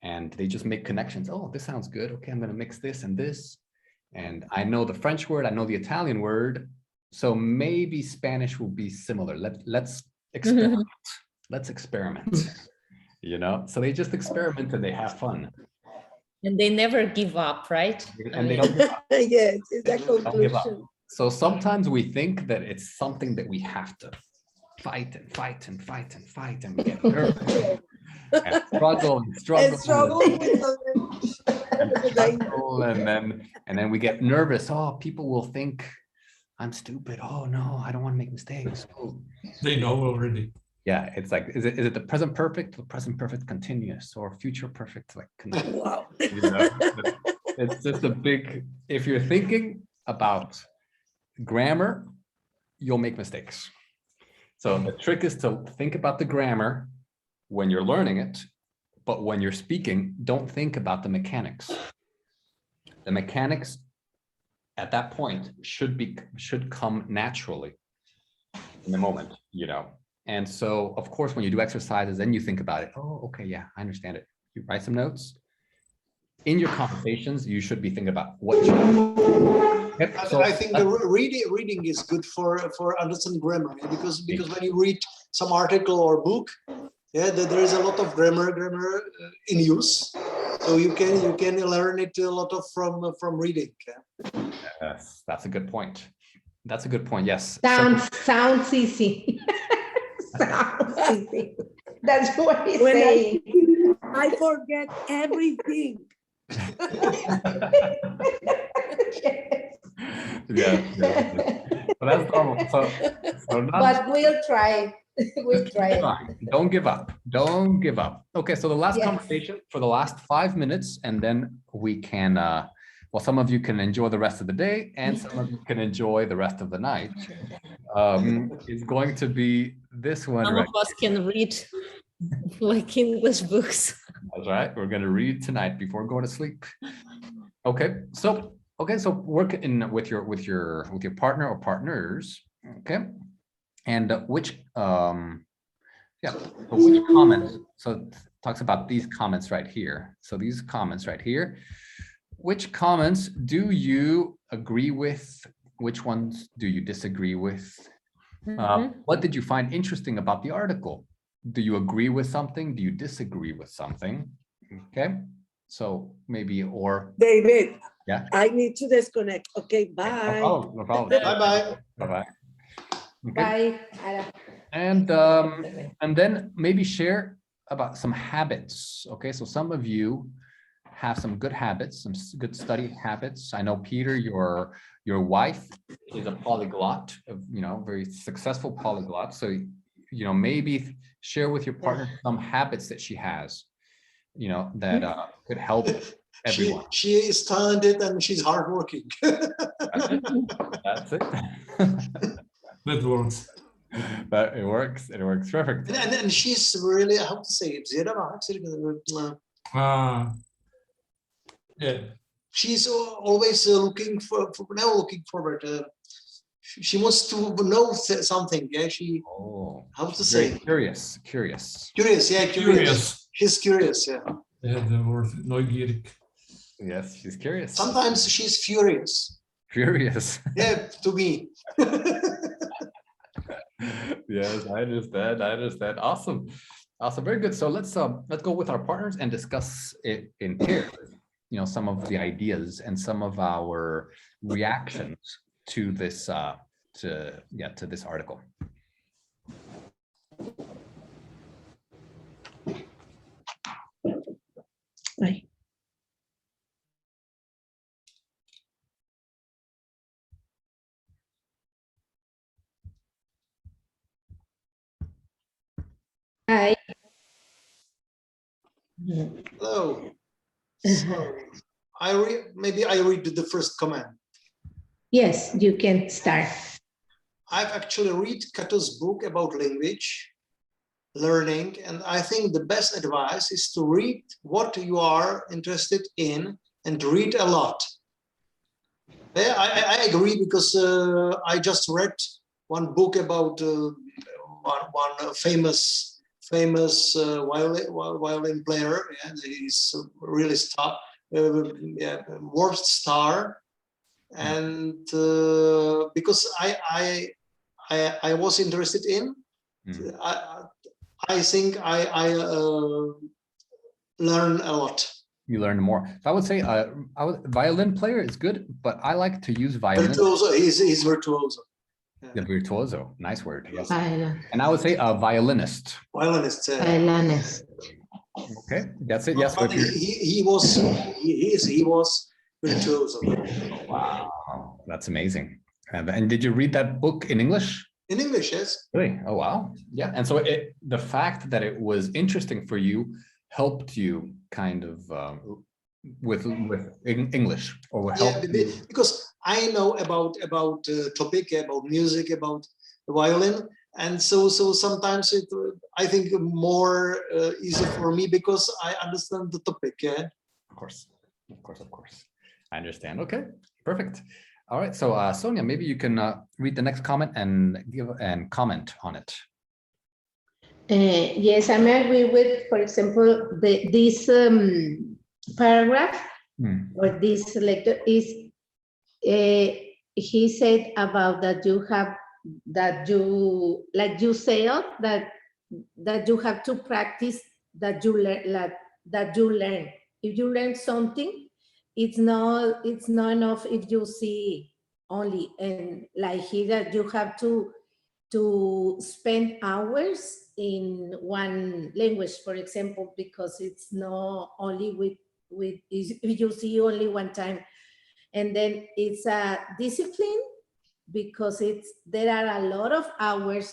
And they just make connections. Oh, this sounds good. Okay, I'm going to mix this and this. And I know the French word, I know the Italian word. So maybe Spanish will be similar. Let's experiment. Let's experiment. you know, so they just experiment and they have fun. And they never give up, right? I And they mean, don't give up. Yes, it's the Don't give up. conclusion. So sometimes we think that it's something that we have to fight and fight and fight and fight, and we get nervous and struggle and struggle. And struggle with the struggle, and then we get nervous. Oh, people will think I'm stupid. Oh no, I don't want to make mistakes. Oh. They know already. Yeah, it's like, is it the present perfect, or present perfect continuous, or future perfect like continuous? Wow. You know, it's just a big, if you're thinking about grammar, you'll make mistakes. So the trick is to think about the grammar when you're learning it, but when you're speaking, don't think about the mechanics. The mechanics at that point should come naturally in the moment, you know. And so, of course, when you do exercises, then you think about it. Oh, okay, yeah, I understand it. You write some notes. In your conversations, you should be thinking about what you. Yep, so I think the reading is good for understanding grammar, yeah, because when you read some article or book, yeah, there is a lot of grammar in use, so you can learn it a lot of from reading. Yeah. yes, that's a good point. That's a good point. Yes. Sounds easy. Sounds easy. That's what he's When saying. I forget everything. Yeah. So that's normal. So not But we'll try. We'll try. fine. Don't give up. Don't give up. Okay, so the last Yes. conversation for the last 5 minutes, and then we can, well, some of you can enjoy the rest of the day, and some of you can enjoy the rest of the night. Is going to be this one, some right? of us can read like English books. That's right. We're going to read tonight before going to sleep. Okay, so work in with your partner or partners. Okay, and which comments? So it talks about these comments right here. So these comments right here. Which comments do you agree with? Which ones do you disagree with? What did you find interesting about the article? Do you agree with something? Do you disagree with something? Okay, so maybe, or David, yeah, I need to disconnect. Okay, no bye. problem, no problem. Bye-bye. Bye-bye. Okay. Bye. Ara. And then maybe share about some habits. Okay, so some of you have some good habits, some good study habits. I know, Peter, your wife is a polyglot, you know, very successful polyglot. So, you know, maybe share with your partner some habits that she has, you know, that could help everyone. She is talented and she's hardworking. That's it. That works. But it works perfect. And she's really, how to say it? Yeah. She's always looking forward. She wants to know something. Yeah, how to say? Curious. Curious, yeah, Curious. She's curious, yeah. Yeah, the word neugierig. Yes, she's curious. Sometimes she's furious. Furious. Yeah, to me. Yes, I understand. Awesome. Very good. So let's go with our partners and discuss it in pairs. You know, some of the ideas and some of our reactions to this to this article. Bye. Hi. Hello. So maybe I read the first comment. Yes, you can start. I've actually read Cato's book about language learning, and I think the best advice is to read what you are interested in and read a lot. Yeah, I agree, because I just read one book about one famous violin player, and he's really world star, and because I was interested in, I think I learn a lot. You learn more. So I would say violin player is good, but I like to use violin. Virtuoso, he's virtuoso. The virtuoso, nice word. Yes. Violin. And I would say a violinist. Violinist. Violinist. Okay, that's it. Yes. But he was virtuoso. Wow, that's amazing. And did you read that book in English? In English, yes. Really? Oh, wow. Yeah. And so the fact that it was interesting for you helped you kind of with English, or Yeah, helped you. because I know about topic, about music, about the violin, and so sometimes I think more easy for me because I understand the topic. Yeah. Of course. I understand. Okay, perfect. All right. So Sonia, maybe you can read the next comment and comment on it. Yes, I may agree with, for example, this paragraph or this lecture is, he said about that you like you said that you have to practice that you learn. If you learn something, it's not enough if you see only, and like here that you have to spend hours in one language, for example, because it's not only with if you see only one time, and then it's a discipline because there are a lot of hours.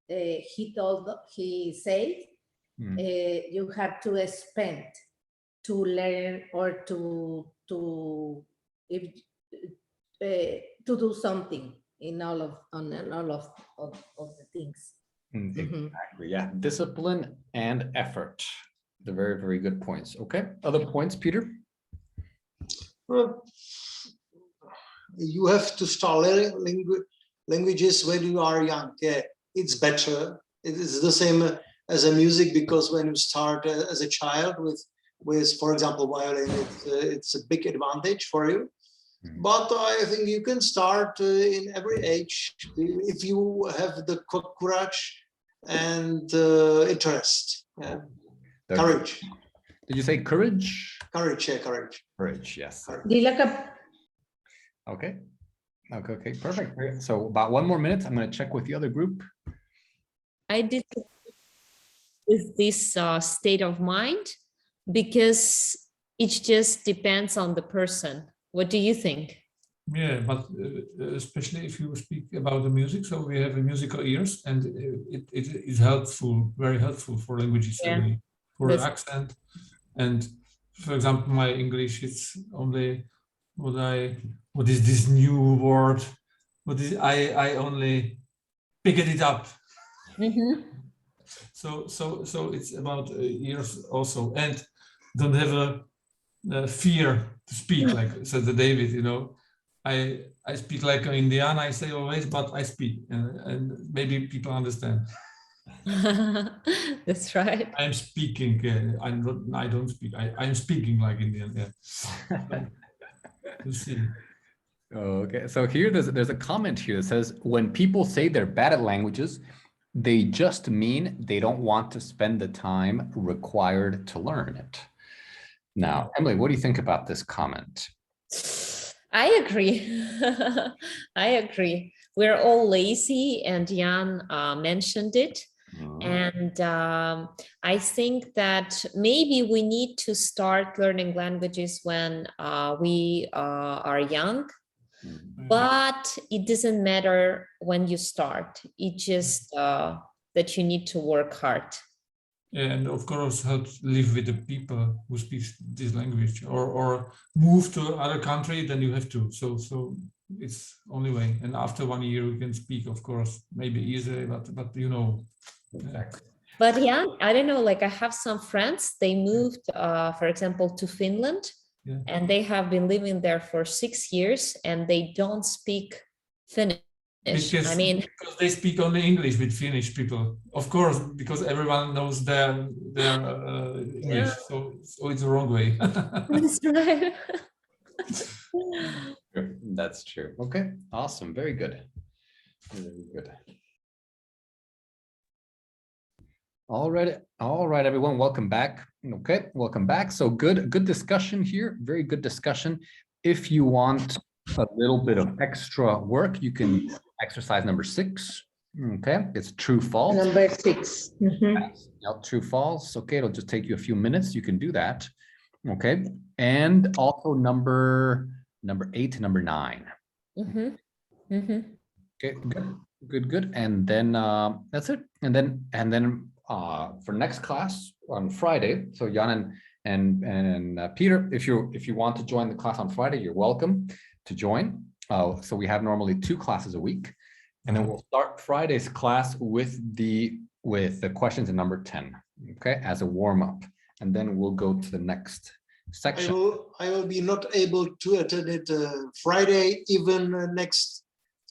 He said you have to spend to learn or to do something in all of the things. Exactly. Yeah. Discipline and effort. The very, very good points. Okay. Other points, Peter? Well, you have to start learning languages when you are young. Yeah, it's better. It is the same as a music, because when you start as a child with for example, violin, it's a big advantage for you. But I think you can start in every age if you have the courage and interest. Yeah. Courage. Did you say courage? Courage, yeah, courage. Courage, yes. Dile que Okay. Okay, perfect. So about 1 more minute, I'm going to check with the other group. I did with this state of mind because it just depends on the person. What do you think? Yeah, but especially if you speak about the music, so we have a musical ears, and it is helpful, very helpful for languages, for accent. And for example, my English, it's only what is this new word? I only picked it up. So it's about ears also, and don't have a fear to speak, like said David, I speak like an Indian, I say always, but I speak, and maybe people understand. That's right. I'm speaking, I don't speak, I'm speaking like Indian, yeah. We'll see. Okay, so here there's a comment here that says, when people say they're bad at languages, they just mean they don't want to spend the time required to learn it. Now, Emily, what do you think about this comment? I agree. I agree. We're all lazy, and Jan mentioned it. And I think that maybe we need to start learning languages when we are young, but it doesn't matter when you start. It just that you need to work hard. And of course, help live with the people who speak this language, or move to other country, then you have to. So it's only way. And after 1 year, you can speak, of course, maybe easily, but Exactly. But yeah, I don't know, like I have some friends, they moved, for example, to Finland, and they have been living there for 6 years and they don't speak Finnish. Because they speak only English with Finnish people, of course, because everyone knows their English, so it's the wrong way. That's right. That's true. Okay, awesome, very good. Very good. All right, everyone, welcome back. Okay, welcome back. So good discussion here, very good discussion. If you want a little bit of extra work, you can exercise number 6. Okay, it's true, false. Number 6. Mhm. Now, true, false. Okay, it'll just take you a few minutes. You can do that. Okay, and also number 8 to number 9. Mhm, mhm. Okay, good. And then that's it. And then for next class on Friday. So Jan and Peter, if you want to join the class on Friday, you're welcome to join. So we have normally 2 classes a week, and then we'll start Friday's class with the questions in number 10. Okay, as a warm up, and then we'll go to the next section. I will be not able to attend it Friday, even next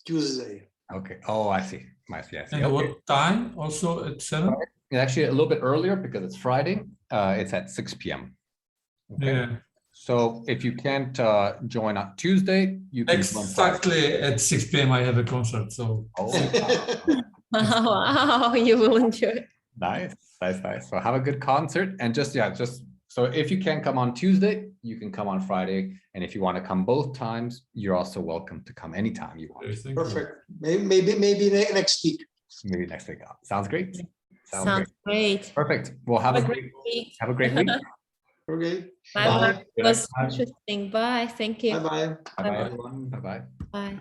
Tuesday. Okay. Oh, I see. I see. And Okay. what time? Also at 7? It's actually a little bit earlier because it's Friday. It's at 6 p.m. Okay. Yeah, So if you can't join on Tuesday, you can join Friday. exactly at 6 p.m. I have a concert. So Oh, Wow, you will enjoy. nice. So have a good concert, and just so if you can't come on Tuesday, you can come on Friday, and if you want to come both times, you're also welcome to come anytime you want. thank you. Perfect. Maybe next week. Maybe next week. Sounds great. Sounds great. Perfect. Well, have a great week. have a great week. Okay. Bye. Bye. It was interesting. Bye. Thank you. Bye bye. Bye bye, everyone. Bye bye. Bye.